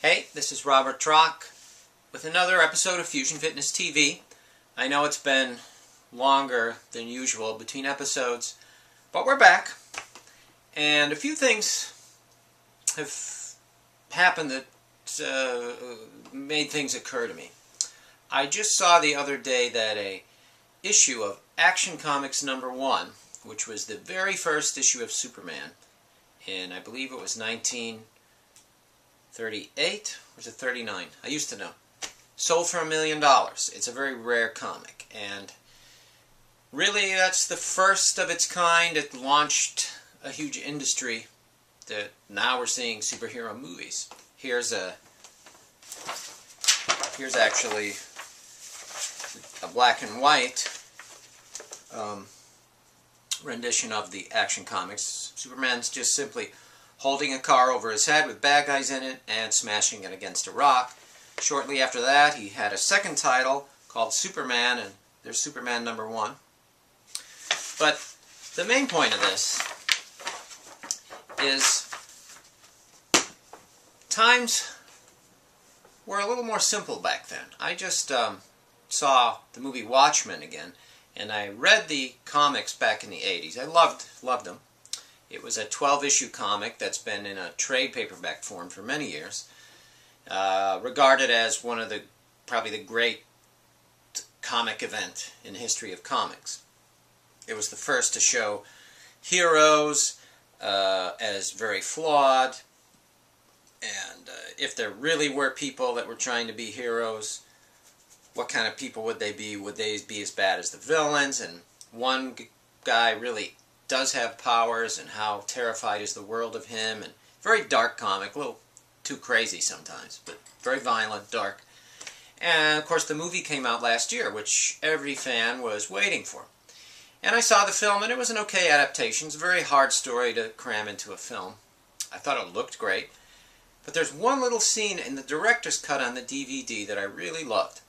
Hey, this is Robert Trock with another episode of Fusion Fitness TV. I know it's been longer than usual between episodes, but we're back. And a few things have happened that made things occur to me. I just saw the other day that a issue of Action Comics #1, which was the very first issue of Superman, and I believe it was 1938, or was it 39? I used to know. Sold for $1 million. It's a very rare comic, and really that's the first of its kind. It launched a huge industry that now we're seeing superhero movies. Here's actually a black and white rendition of the Action Comics. Superman's just simply holding a car over his head with bad guys in it and smashing it against a rock. Shortly after that, he had a second title called Superman, and there's Superman #1. But the main point of this is times were a little more simple back then. I just saw the movie Watchmen again, and I read the comics back in the 80s. I loved them. It was a 12-issue comic that's been in a trade paperback form for many years. Regarded as one of probably the great comic event in the history of comics. It was the first to show heroes as very flawed, and if there really were people that were trying to be heroes, what kind of people would they be? Would they be as bad as the villains? And one guy really does have powers, and how terrified is the world of him. And very dark comic, a little too crazy sometimes, but very violent, dark. And of course the movie came out last year, which every fan was waiting for. And I saw the film, and it was an okay adaptation. It's a very hard story to cram into a film. I thought it looked great. But there's one little scene in the director's cut on the DVD that I really loved.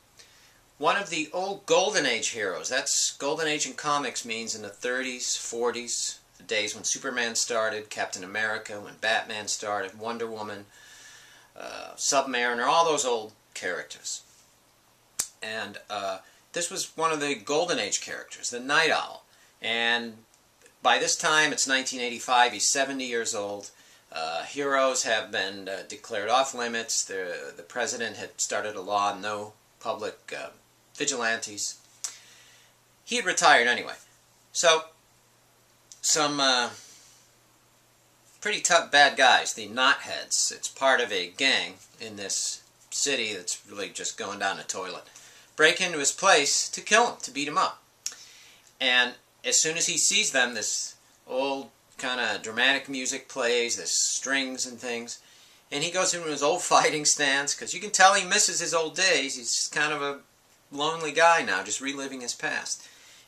One of the old Golden Age heroes. That's Golden Age in comics means in the 30s, 40s, the days when Superman started, Captain America, when Batman started, Wonder Woman, Submariner, all those old characters. And this was one of the Golden Age characters, the Night Owl. And by this time, it's 1985, he's 70 years old. Heroes have been declared off limits. The president had started a law, no public vigilantes. He had retired anyway. So, some pretty tough bad guys, the Knotheads. It's part of a gang in this city that's really just going down the toilet. Break into his place to kill him, to beat him up. And as soon as he sees them, this old kind of dramatic music plays, there's strings and things, and he goes into his old fighting stance, because you can tell he misses his old days. He's just kind of a lonely guy now, just reliving his past.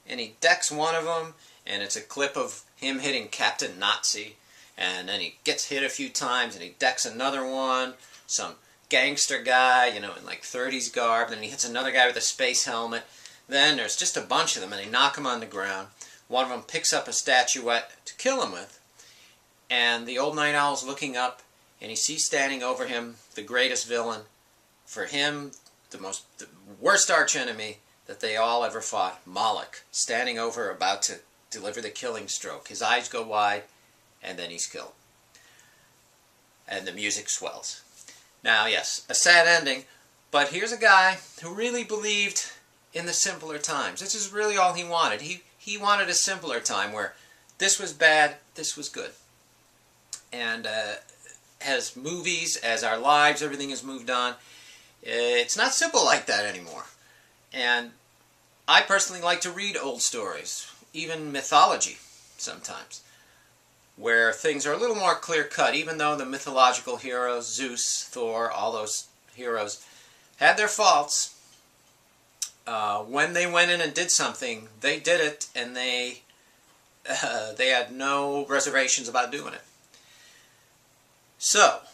And he decks one of them, and it's a clip of him hitting Captain Nazi, and then he gets hit a few times, and he decks another one, some gangster guy, you know, in like 30s garb, then he hits another guy with a space helmet. Then there's just a bunch of them, and they knock him on the ground. One of them picks up a statuette to kill him with, and the old Night Owl's looking up, and he sees standing over him the greatest villain. For him, the worst archenemy that they all ever fought, Moloch, standing over, about to deliver the killing stroke. His eyes go wide, and then he's killed. And the music swells. Now, yes, a sad ending, but here's a guy who really believed in the simpler times. This is really all he wanted. He wanted a simpler time where this was bad, this was good. And as movies, as our lives, everything has moved on, it's not simple like that anymore. And I personally like to read old stories, even mythology sometimes, where things are a little more clear-cut, even though the mythological heroes, Zeus, Thor, all those heroes, had their faults. When they went in and did something, they did it, and they had no reservations about doing it. So,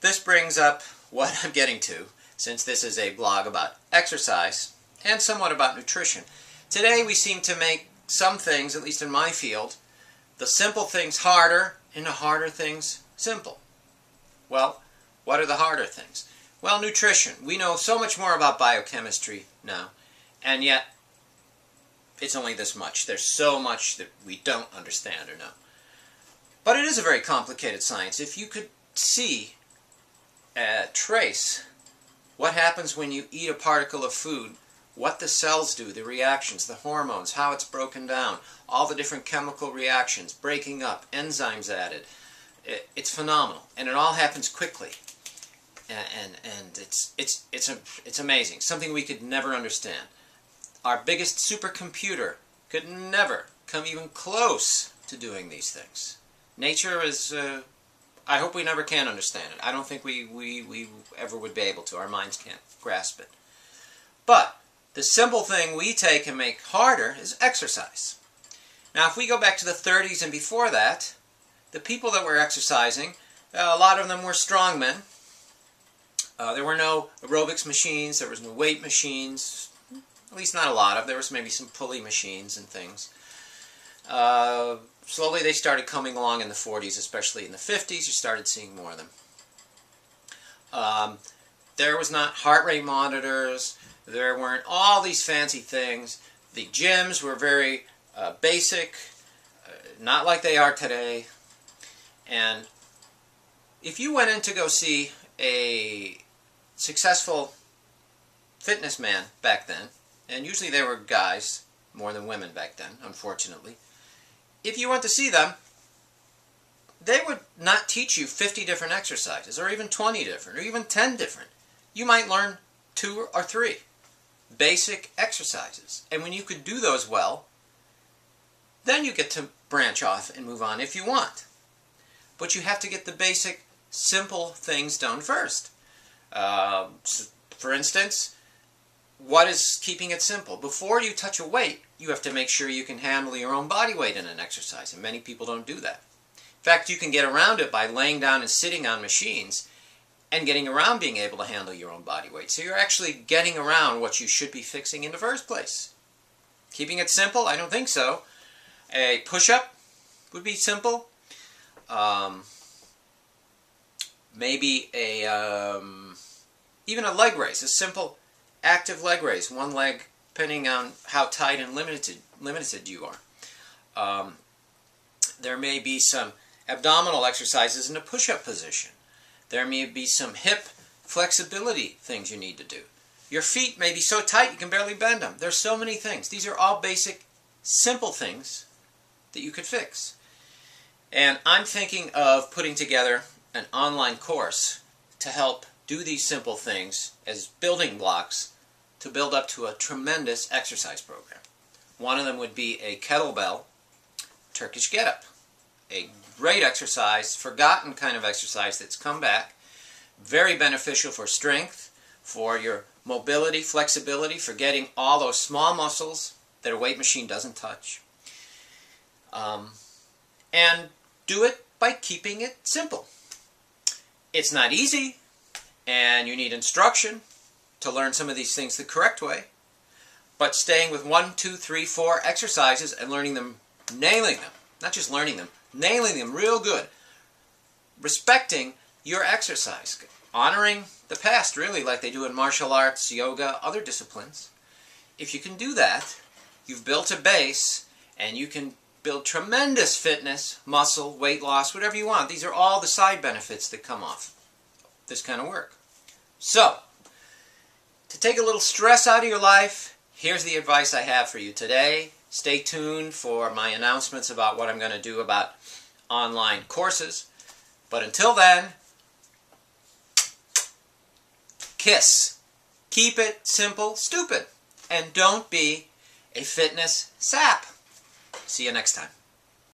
this brings up what I'm getting to, since this is a blog about exercise and somewhat about nutrition. Today we seem to make some things, at least in my field, the simple things harder and the harder things simple. Well, what are the harder things? Well, nutrition. We know so much more about biochemistry now, and yet it's only this much. There's so much that we don't understand or know. But it is a very complicated science. If you could see, trace what happens when you eat a particle of food, what the cells do, the reactions, the hormones, how it's broken down, all the different chemical reactions, breaking up, enzymes added, it's phenomenal. And it all happens quickly. And it's amazing. Something we could never understand. Our biggest supercomputer could never come even close to doing these things. Nature is, I hope we never can understand it. I don't think we ever would be able to. Our minds can't grasp it. But the simple thing we take and make harder is exercise. Now, if we go back to the 30s and before that, the people that were exercising, a lot of them were strongmen. There were no aerobics machines, there was no weight machines, at least not a lot of. There was maybe some pulley machines and things. Slowly they started coming along in the 40s, especially in the 50s, you started seeing more of them. There was not heart rate monitors, there weren't all these fancy things. The gyms were very basic, not like they are today. And if you went in to go see a successful fitness man back then, and usually they were guys more than women back then, unfortunately, if you went to see them, they would not teach you 50 different exercises, or even 20 different, or even 10 different. You might learn 2 or 3 basic exercises. And when you could do those well, then you get to branch off and move on if you want. But you have to get the basic, simple things done first. For instance, what is keeping it simple? Before you touch a weight, you have to make sure you can handle your own body weight in an exercise, and many people don't do that. In fact, you can get around it by laying down and sitting on machines and getting around being able to handle your own body weight. So you're actually getting around what you should be fixing in the first place. Keeping it simple? I don't think so. A push-up would be simple. Maybe even a leg raise, a simple active leg raise, one leg depending on how tight and limited you are. There may be some abdominal exercises in a push-up position. There may be some hip flexibility things you need to do. Your feet may be so tight you can barely bend them. There's so many things. These are all basic, simple things that you could fix. And I'm thinking of putting together an online course to help do these simple things as building blocks to build up to a tremendous exercise program. One of them would be a kettlebell Turkish get-up. A great exercise, forgotten kind of exercise that's come back. Very beneficial for strength, for your mobility, flexibility, for getting all those small muscles that a weight machine doesn't touch. And do it by keeping it simple. It's not easy, and you need instruction to learn some of these things the correct way, but staying with 1, 2, 3, 4 exercises and learning them, nailing them, not just learning them, nailing them real good, respecting your exercise, honoring the past really like they do in martial arts, yoga, other disciplines. If you can do that, you've built a base and you can build tremendous fitness, muscle, weight loss, whatever you want. These are all the side benefits that come off this kind of work. So, to take a little stress out of your life, here's the advice I have for you today. Stay tuned for my announcements about what I'm going to do about online courses. But until then, KISS. Keep it simple, stupid. And don't be a fitness sap. See you next time.